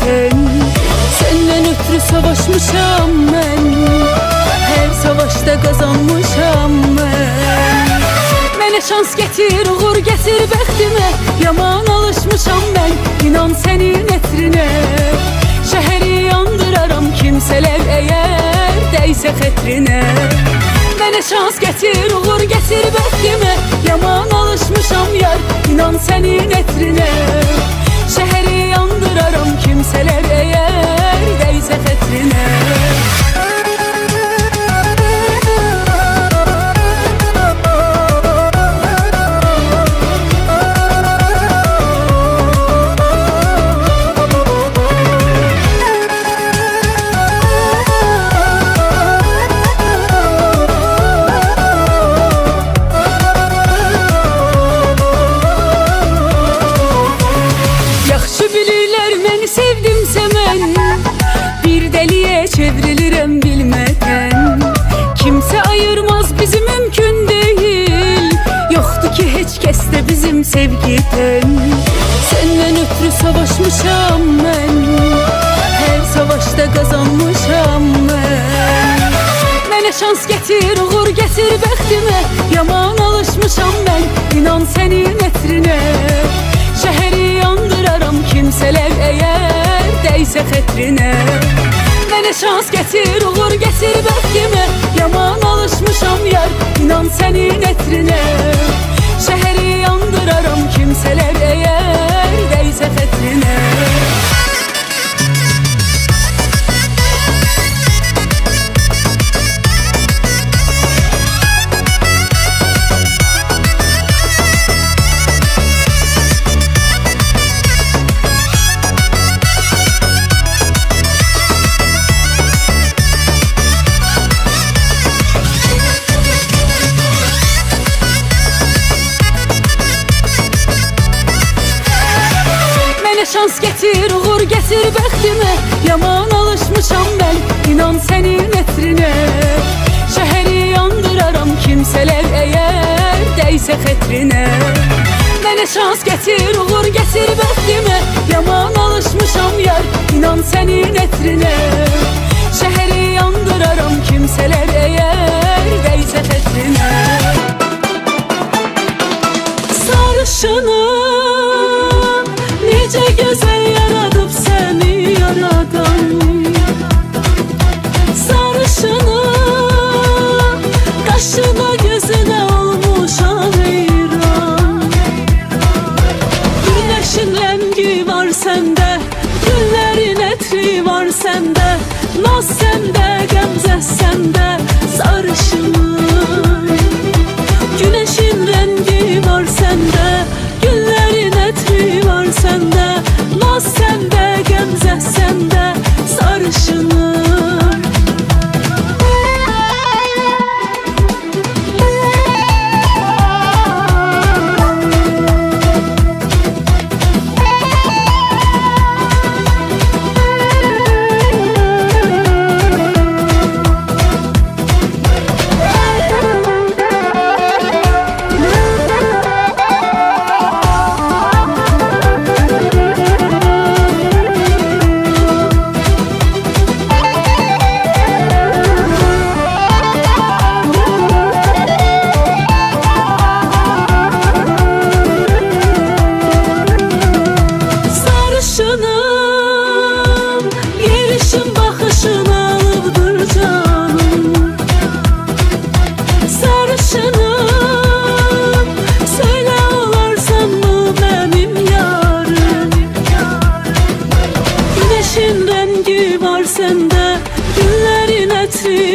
sevgiden. Senden ötürü savaşmışam ben, her savaşta kazanmışam ben. Mənə şans getir, uğur getir bəxtimə, yaman alışmışam ben, inan senin etrinə. Şəhəri yandıraram kimsələr əgər dəysə xətrinə. Mənə şans getir, uğur getir bəxtimə, yaman alışmışam yar, inan senin etrinə. Şəhəri yandıraram kimsələr əgər dəysə xətrinə. Çevrilirəm bilməkən, kimsə ayırmaz bizi mümkün deyil. Yoxdur ki heç kəsdə bizim sevgidən. Səndən ötürü savaşmışam mən, hər savaşda qazanmışam mən. Mənə şans getir, uğur getir bəxtimə, yaman alışmışam mən, inan sənin etrinə. Şəhəri yandıraram kimsələr əgər dəysə xətrinə. Mənə şans getir, uğur getir bəxtimə, yaman alışmışam yar, inan sənin etrinə. Şəhəri yandıraram kimsələr əgər dəysə xətrinə. Şans getir, uğur getir bəxtimə, yaman alışmışam ben, inan senin etrinə. Şəhəri yandıraram kimsələr əgər dəysə xətrinə. Mənə şans getir, uğur getir bəxtimə, yaman alışmışam yar, inan senin etrinə. Şəhəri yandıraram kimsələr əgər dəysə xətrinə. Sarışınım, necə gözəl yaradıb səni yaradan. Sarışınım, qaşına gözünə olmuşam heyran. Günəşin rəngi var səndə, güllərin ətri var səndə, naz səndə, qəmzə səndə, sarışınım. Günəşin rəngi var səndə, güllərin ətri var səndə, naz səndə, qəmzə səndə, sarışınım.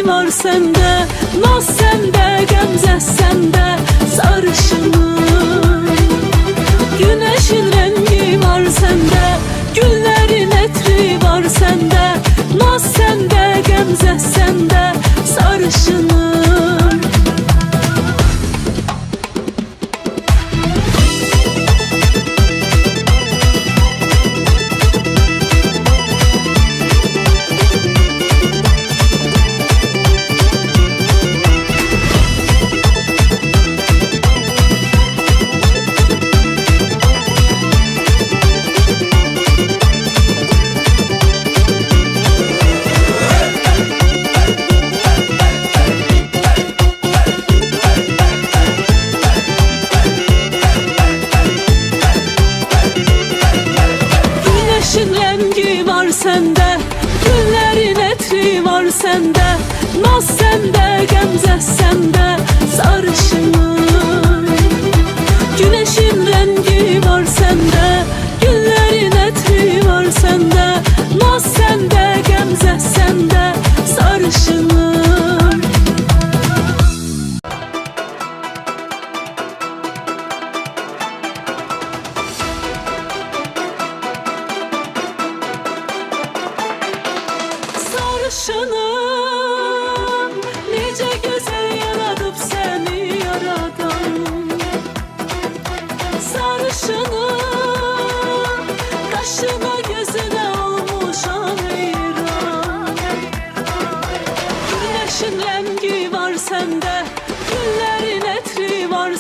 Var səndə, naz səndə, qəmzə səndə, sarışınım. Günəşin rəngi var səndə, güllərin ətri var səndə, naz səndə, qəmzə səndə, sarışınım.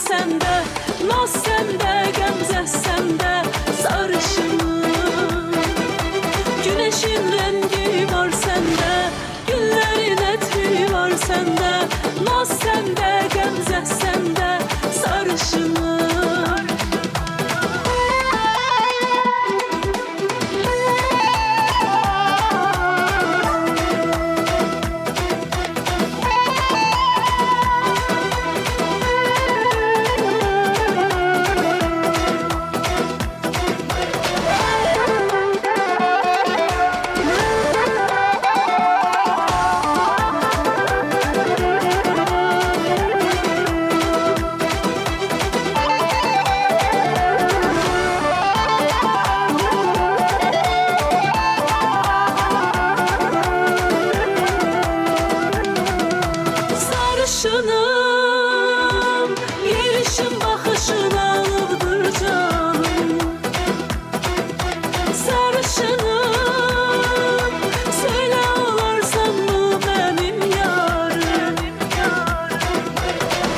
sende, naz sende, qəmzə səndə, sarışınım. Güneşin rengi var sende, güllerin ətri var sende, naz sende, qəmzə səndə, sarışınım. Sarışınım, yerişin baxışın alıbdır canım. Sarışınım, söylə olarsan mı benim yarım?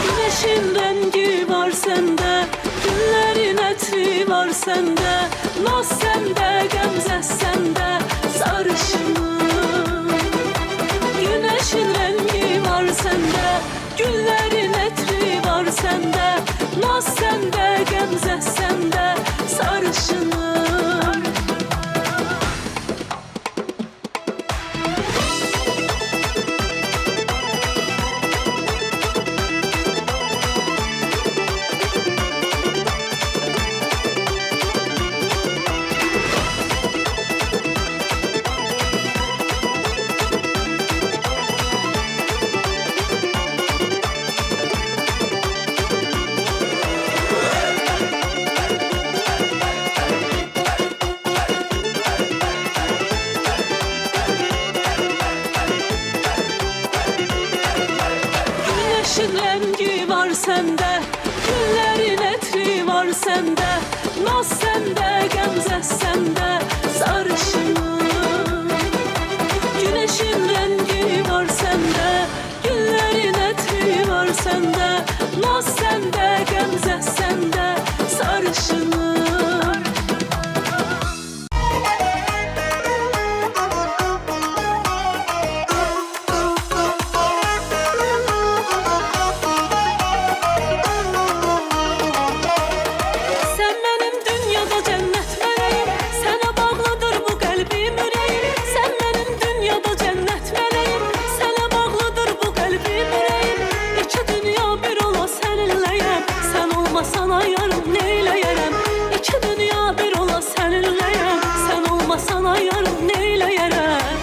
Güneşin rengi var sende, güllerin ətri var sende, naz sende, qəmzə səndə, sarışınım. Güneşin rengi var sende, güllerin ətri var sende, naz sende, qəmzə səndə, sarışınım. Güneşin rengi var sende, güllerin ətri var sende, naz sende, qəmzə səndə, sarışınım. Güneşin rengi var sende, güllerin ətri var sende, naz sende, qəmzə səndə, sarışınım. Sana yarım neyləyərəm, iki dünya bir ola səninləyəm, sən olmasana yarım neyləyərəm.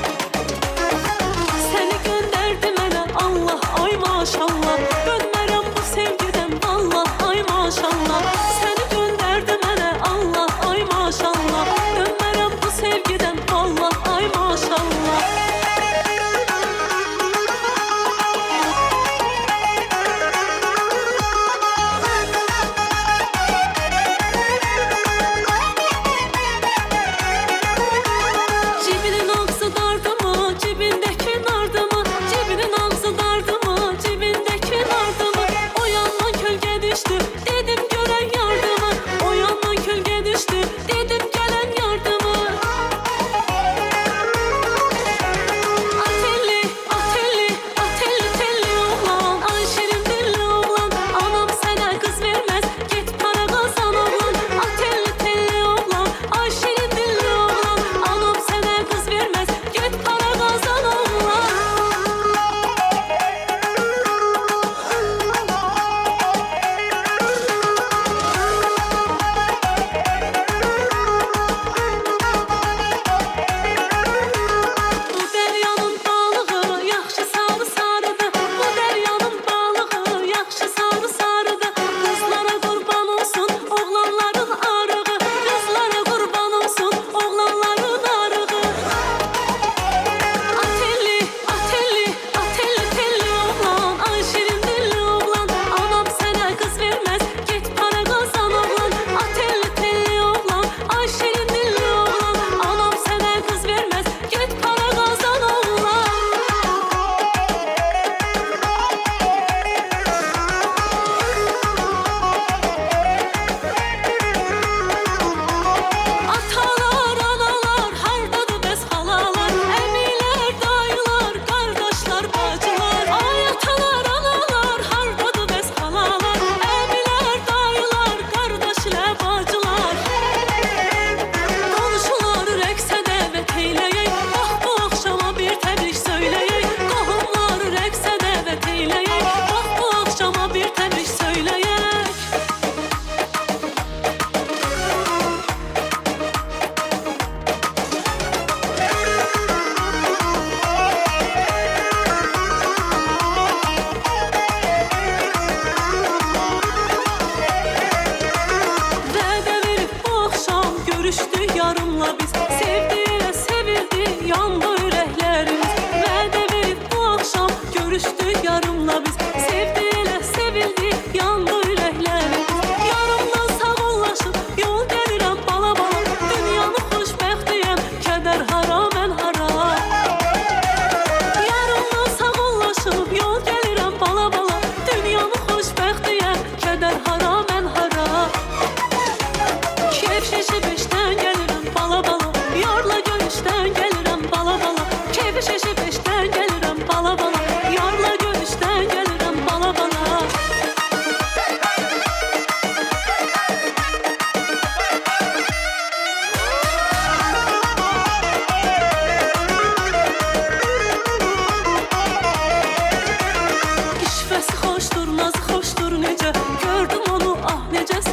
Səni göndərdi mənə Allah, ay maşallah, dönmərəm bu sevgidən Allah, ay maşallah. Səni göndərdi mənə Allah, ay maşallah, dönmərəm bu sevgidən Allah, ay maşallah. Dedim görən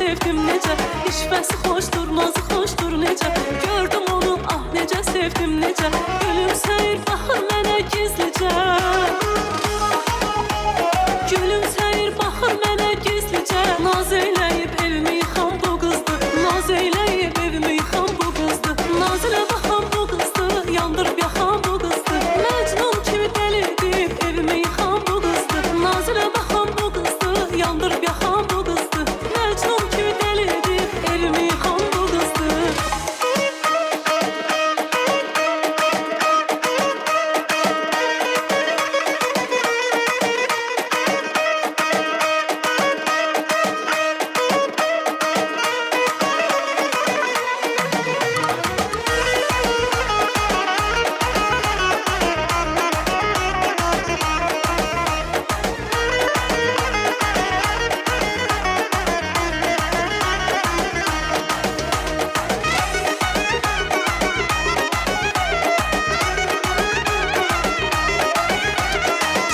sevdim necə. İşvəsi xoşdur, nazı xoşdur necə. Gördüm onu, ah necə sevdim necə. Gülümsəyir, baxır mənə gizlicə. Gülümsəyir, baxır mənə gizlicə. Naz eyləyib evimi yıxan bu qızdır. Naz eyləyib evimi yıxan bu qızdır. Nazilə baxan bu qızdır, yandırıb yaxan bu qızdır. Məcnun kimi dəli edib evimi yıxan bu qızdır. Nazilə baxan bu qızdır, yandırıb yaxan bu qızdır. Məcnun kimi dəli edib evimi yıxan bu qızdır.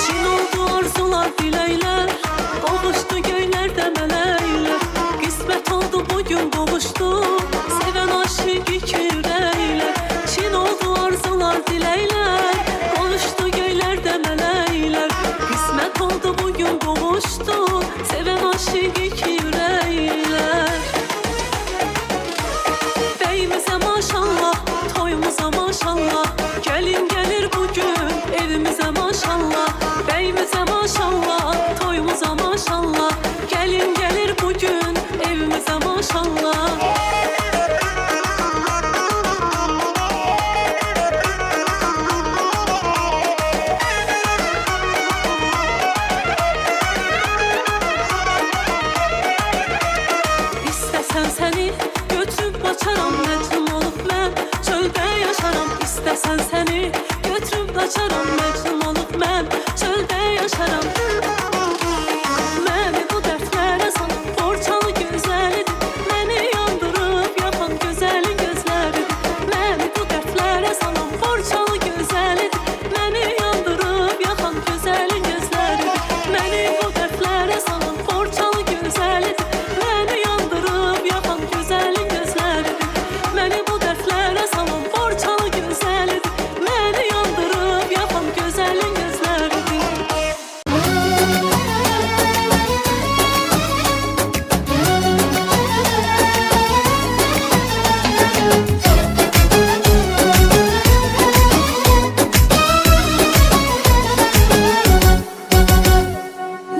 Çin oldu arzular, diləklər, qovuşdu göylərdə mələklər. Qismət oldu bugün qovuşdu, sevən aşiq iki ürəklər. Çin oldu arzular, diləklər, qovuşdu göylərdə mələklər. Qismət oldu bugün qovuşdu, sevən aşiq iki ürəklər. Bəyimizə maşallah, toyumuza maşallah. Gəlin gəlir bugün evimizə maşallah. Bəyimizə maşallah, toyumuza maşallah. Gəlin gəlir bugün evimizə maşallah. İstəsən səni götürüb qaçaram, məcnun olub mən çöldə yaşaram. İstəsən səni götürüb qaçaram, məcnun olub mən çöldə yaşaram. Məni bu dərdlərə salıb Borçalı gözəlidir, məni yandırıb yaxan gözəlin gözləridir. Məni bu dərdlərə salıb Borçalı gözəlidir, məni yandırıb yaxan gözəlin gözləridir. Məni bu dərdlərə salıb Borçalı gözəlidir, məni yandırıb yaxan gözəlin gözləridir. Məni bu dərdlərə salıb Borçalı gözəlidir, məni yandırıb yaxan gözəlin gözləridir.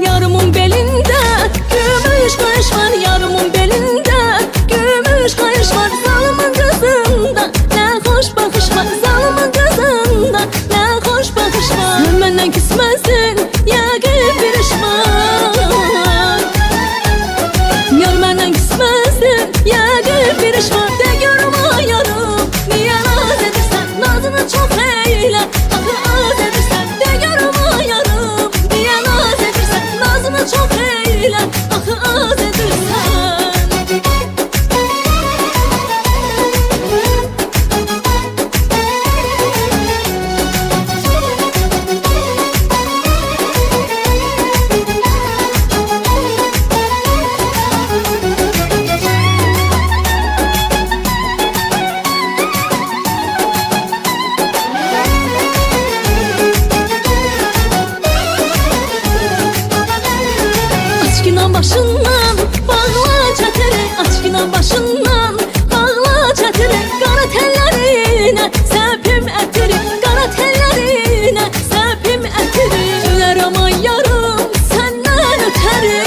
Yarımın belində gümüş qaş var, yarımın belində gümüş qaş var. Zalımın qızında nə xoş baxış var, zalımın qızında nə xoş baxış var. Məndən küsməsin, yəqin bir iş var. Yar məndən küsməsin, yəqin bir iş var. De görüm ay yarım, niyə naz edirsən, nazını çox eylə, axı az edirsən. De görüm ay yarım, niyə naz edirsən, nazını çox eylə, axı az edirsən. Açkinan başından bağla çətiri, açkinan başından bağla çətiri. Qara tellərinə səpim ətiri, qara tellərinə səpim ətiri. Gülərəm ay yarım səndən ötəri,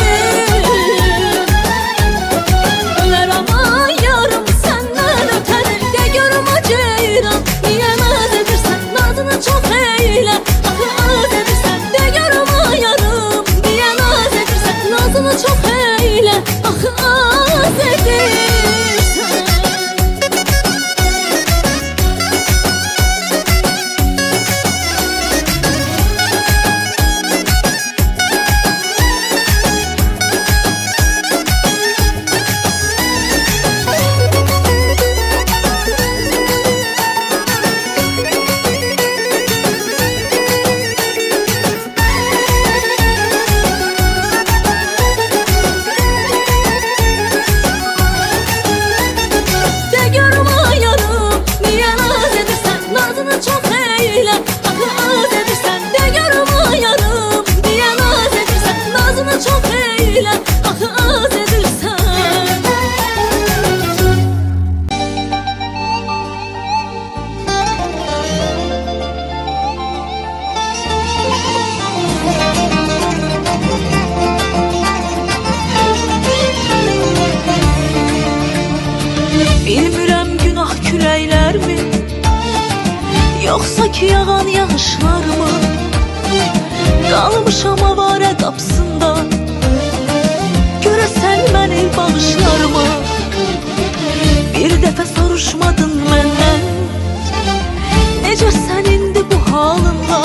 gülərəm ay yarım səndən ötəri. De görüm o ceyran, niyə naz edirsən, nazını çox eylə, axı az edirsən. De görüm ay yarım, niyə naz edirsən, nazını çox eylə, axı az edirsən. Yoksa ki yağan yağışlar mı? Qalmışam avara qapısında, görəsən məni bağışlar mı? Bir dəfə soruşmadın məndən, necəsən indi bu halınla?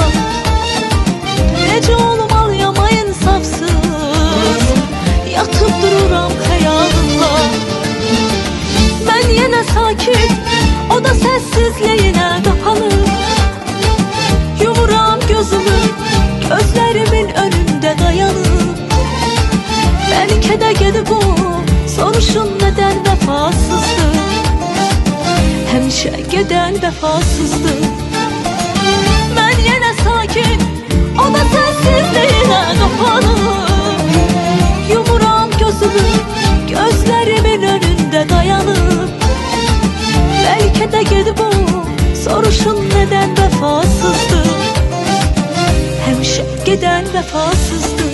Necə olmalıyam ay insafsız, yatıp dururam xəyalınla. Mən yenə sakit, o da səssizliyinə qapanır. Yumuram gözümü, gözlərimin önündə dayanır. Bəlkə də gedib o, soruşun nədən vəfasızdır. Həmişə gedən vəfasızdır. Mən yenə sakin, o da səssizliyinə qapanır. Yumuram gözümü, gözlərimin önündə dayanır. Bəlkə də gedib o, soruşun nədən vəfasızdır. Həmişə gedən vəfasızdır.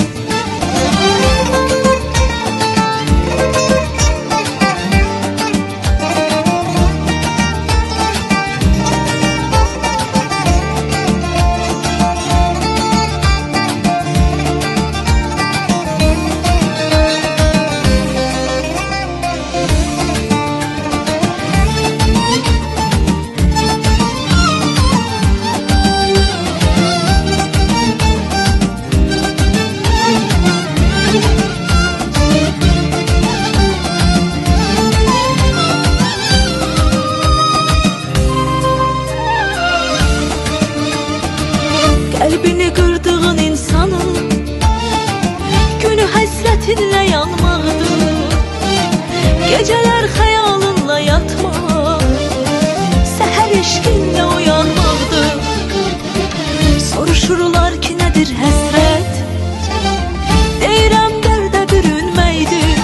Qəlbini qırdığın insanın günü həsrətinlə yanmaqdır. Gecələr xəyalınla yatmaq, səhər eşqinlə uyanmaqdır. Soruşurlar ki nədir həsrət, deyirəm dərdə bürünməkdir.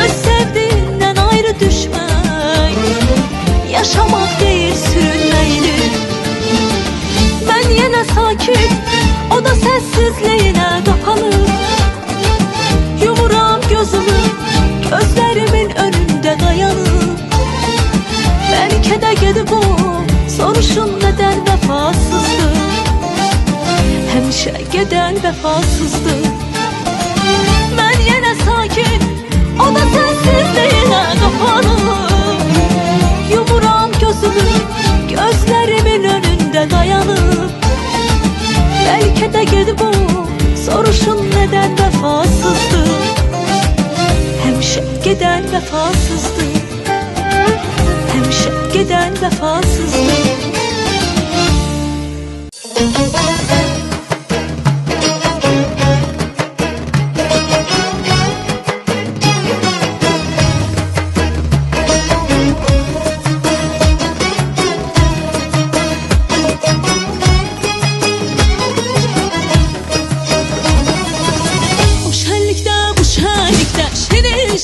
Öz sevdiyindən ayrı düşmək, yaşamaq deyir sürünməkdir. Mən yenə sakit, o da səssizliyinə qapanır. Yumuram gözümü, gözlərimin önündə dayanır. Bəlkə də gedib o, soruşun nədən vəfasızdır. Həmişə gedən vəfasızdır. Mən yenə sakin, o da səssizliyinə qapanır. Yumuram gözümü, gözlərimin önündə dayanır. Bəlkə də gedib o, soruşun nədən vəfasızdır. Həmişə gedən vəfasızdır. Həmişə gedən vəfasızdır.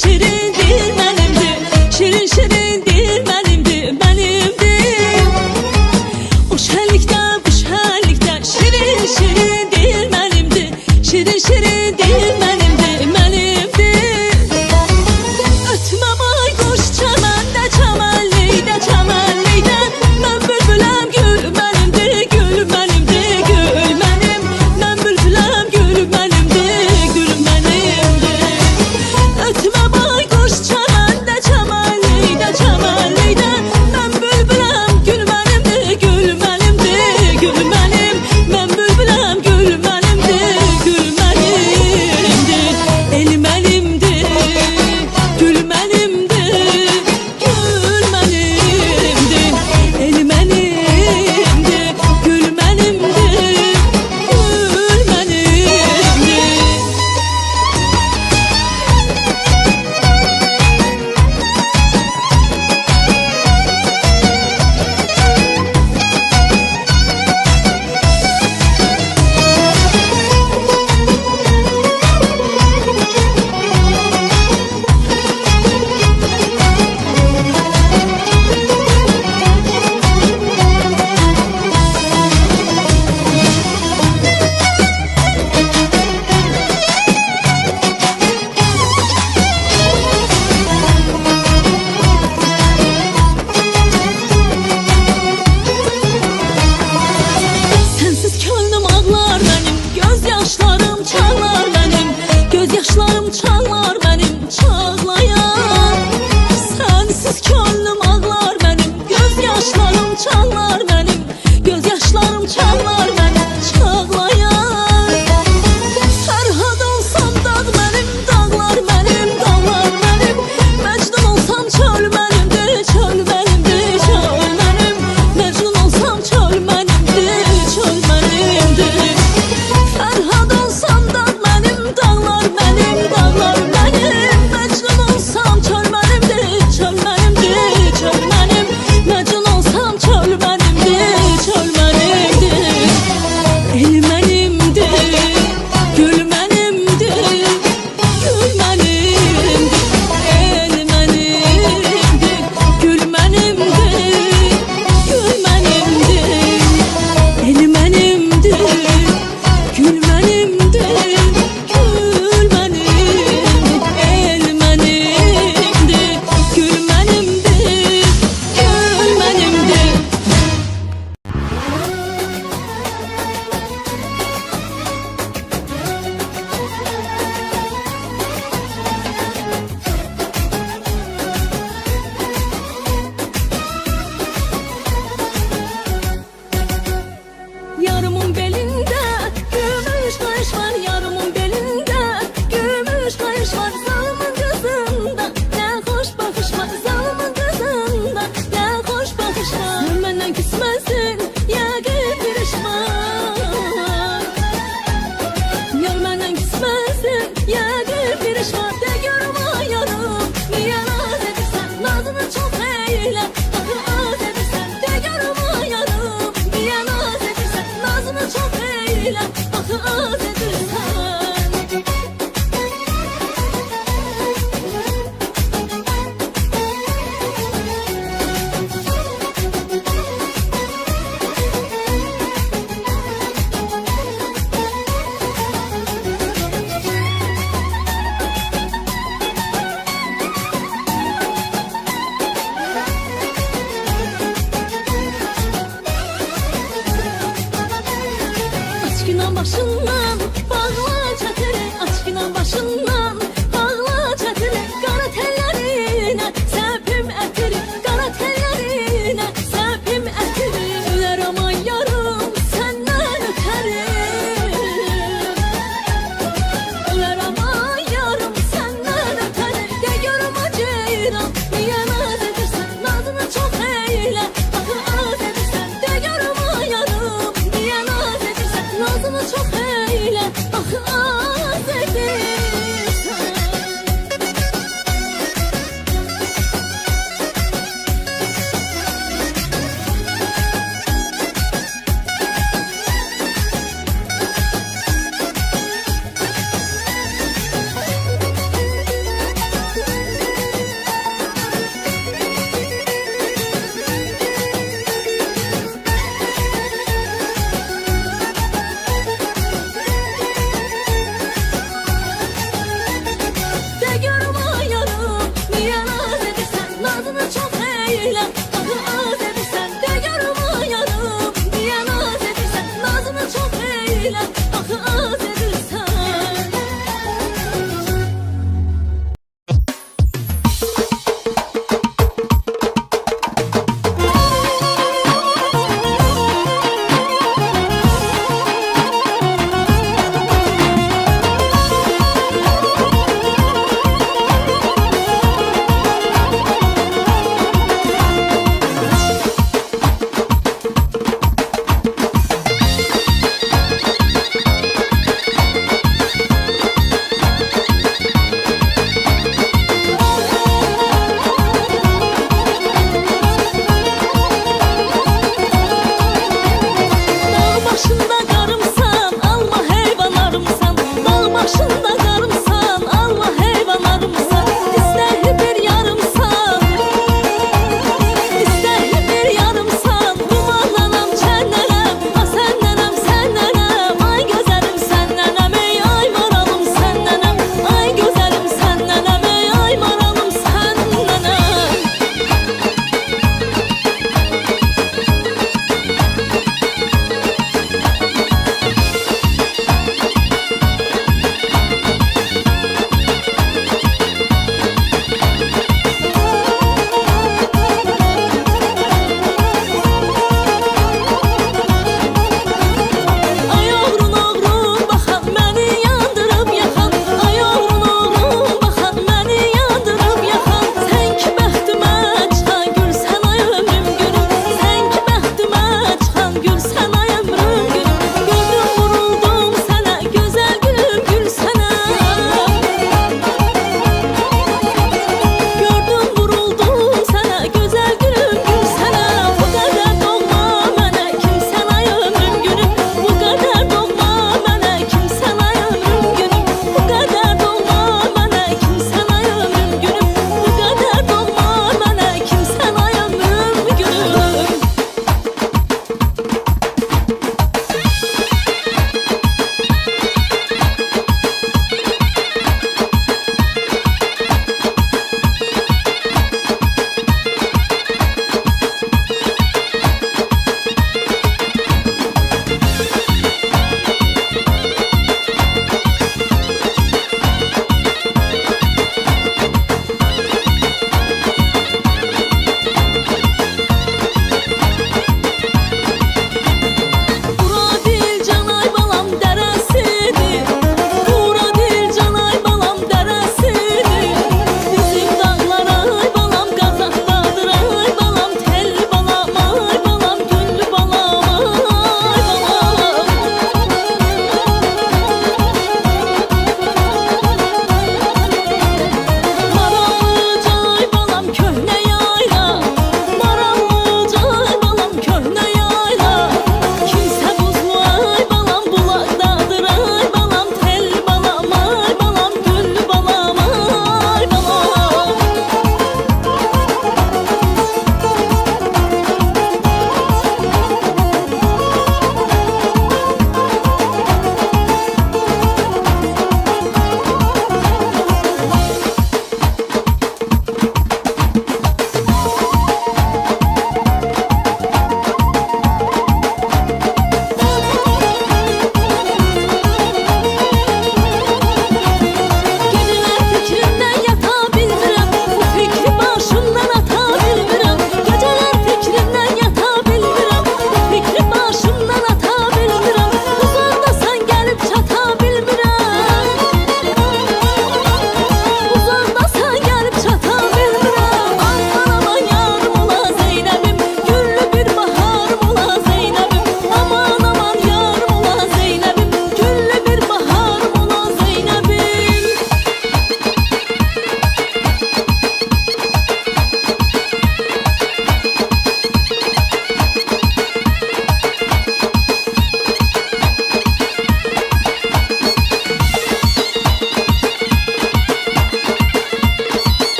Şirindir mənimdir, şirin şirindir mənimdir, mənimdir. çalar benim çağlayan. Sensiz könlüm ağlar benim, gözyaşlarım çalar benim, gözyaşlarım çalar benim çağlayan. Ferhad olsam dağ benim, dağlar benim, dağlar benim. Mecnun olsam çöl benimdir, çöl benimdir, çöl benim. Mecnun olsam çöl benimdir, çöl benimdir. Ferhad olsam dağ benim, dağlar benim, dağlar benim. Mecnun olsam çöl benimdir, çöl benimdir, çöl benim. Mecnun olsam çöl benimdir, çöl benimdir. El benimdir, gül benimdir, gül benimdir. El benimdir, gül benimdir, gül benimdir. El benimdir, gül benimdir, gül benimdir. El benimdir, gül benimdir, gül benimdir. Yarımın belinde gümüş kaş var, yarımın belinde gümüş kaş var. Zalımın kızında ne hoş bakış var, zalımın kızında ne hoş bakış var. Sen benden küsmezsin ya bir iş var. Yar benden küsmezsin ya bir iş var. De görüm yarım niye naz edirsen, nazını çok eyle az edirsen. De görüm yarım niye naz edirsen, nazını çok eyle az edirsen. Aç günah başından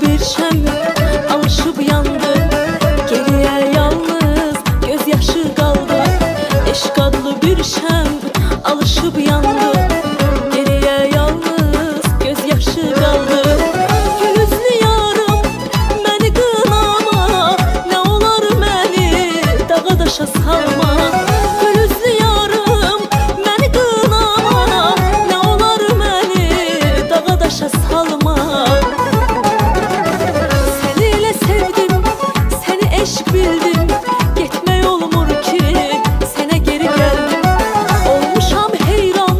bir şem alışıp yandı. Geriye yalnız gözyaşı kaldı. Eşk adlı bir şem alışıp yandı. Geriye yalnız gözyaşı kaldı. Gülüzlü yarım beni kınama, ne olar beni dağa daşa salma. Gülüzlü yarım beni kınama, ne olar beni dağa daşa salma. Seninle sevdim, seni eş bildim. Gitme olmur ki, sene geri geldim. Olmuşam heyran,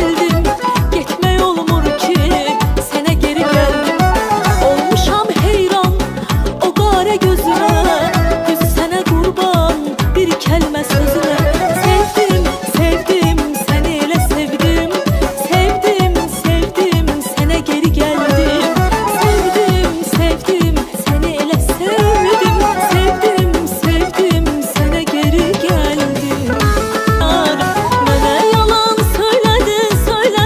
geldim. Gitme olmur ki sene geri geldim. Olmuşam heyran o qara gözüne, düz sene kurban bir kelime sözüne. Sevdim, sevdim seni elə sevdim. Sevdim, sevdim sene geri geldim. Sevdim, sevdim seni elə sevdim. Sevdim, sevdim sene geri geldim. Mənə yalan söylədin, söylədin.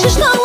Şiştan